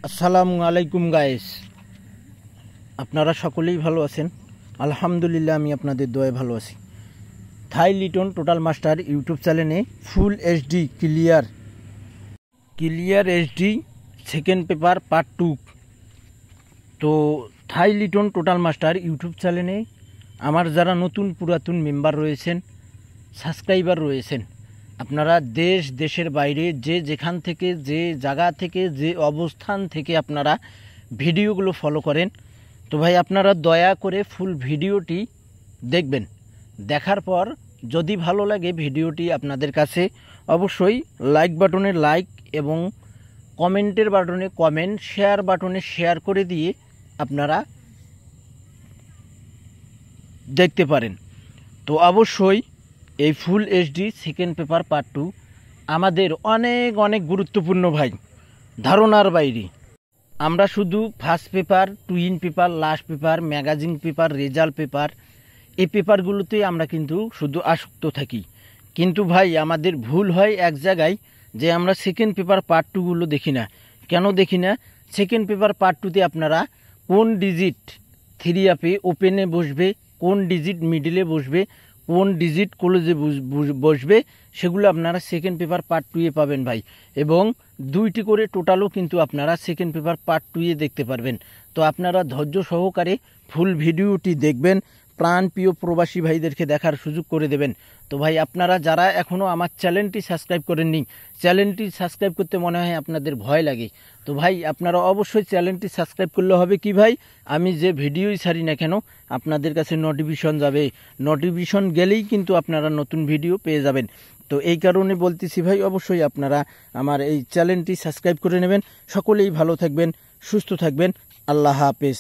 আসসালামু আলাইকুম গাইস, আপনারা সকলেই ভালো আছেন? আলহামদুলিল্লাহ, আমি আপনাদের দোয়ায় ভালো আছি। থাই লিটন টোটাল মাস্টার ইউটিউব চ্যানেলে full HD clear HD second paper part 2। তো থাই লিটন টোটাল মাস্টার ইউটিউব চ্যানেলে আমার যারা নতুন পুরাতন মেম্বার রয়েছেন, সাবস্ক্রাইবার রয়েছেন, আপনারা দেশের বাইরে যেখান থেকে যে জায়গা থেকে যে অবস্থান থেকে আপনারা ভিডিওগুলো ফলো করেন, তো ভাই আপনারা দয়া করে ফুল ভিডিওটি দেখবেন। দেখার পর যদি ভালো লাগে ভিডিওটি আপনাদের কাছে, অবশ্যই লাইক বাটনে লাইক এবং কমেন্টের বাটনে কমেন্ট, শেয়ার বাটনে শেয়ার করে দিয়ে আপনারা দেখতে পারেন। তো অবশ্যই এই full HD second paper part 2 আমাদের অনেক গুরুত্বপূর্ণ ভাই, ধারণার বাইরে। আমরা শুধু first paper, twin paper, last paper, magazine paper, result paper, এই পেপারগুলোতে আমরা কিন্তু শুধু আসক্ত থাকি। কিন্তু ভাই আমাদের ভুল হয় এক জায়গায়, যে আমরা সেকেন্ড পেপার পার্ট 2গুলো দেখি না। কেন দেখি না? সেকেন্ড পেপার পার্ট 2তে আপনারা কোন ডিজিট 3 আপে ওপেনে বসবে, কোন ডিজিট মিডিলে বসবে, কোন ডিজিট কলেজে বসবে, সেগুলো আপনারা সেকেন্ড পেপার পার্ট 2-এ পাবেন ভাই। এবং 2টি করে টোটালও কিন্তু আপনারা সেকেন্ড পেপার পার্ট 2-এ দেখতে পারবেন। তো আপনারা ধৈর্য সহকারে ফুল ভিডিওটি দেখবেন, প্রাণ প্রিয় প্রবাসী ভাইদেরকে দেখার সুযোগ করে দেবেন। তো ভাই আপনারা যারা এখনও আমার চ্যানেলটি সাবস্ক্রাইব করেননি, চ্যানেলটি সাবস্ক্রাইব করতে মনে হয় আপনাদের ভয় লাগে। তো ভাই আপনারা অবশ্যই চ্যানেলটি সাবস্ক্রাইব করলে হবে কি ভাই, আমি যে ভিডিওই ছাড়ি না কেন আপনাদের কাছে নোটিফিকেশন যাবে, নোটিফিকেশন গেলেই কিন্তু আপনারা নতুন ভিডিও পেয়ে যাবেন। তো এই কারণে বলতেছি ভাই, অবশ্যই আপনারা আমার এই চ্যানেলটি সাবস্ক্রাইব করে নেবেন। সকলেই ভালো থাকবেন, সুস্থ থাকবেন। আল্লাহ হাফেজ।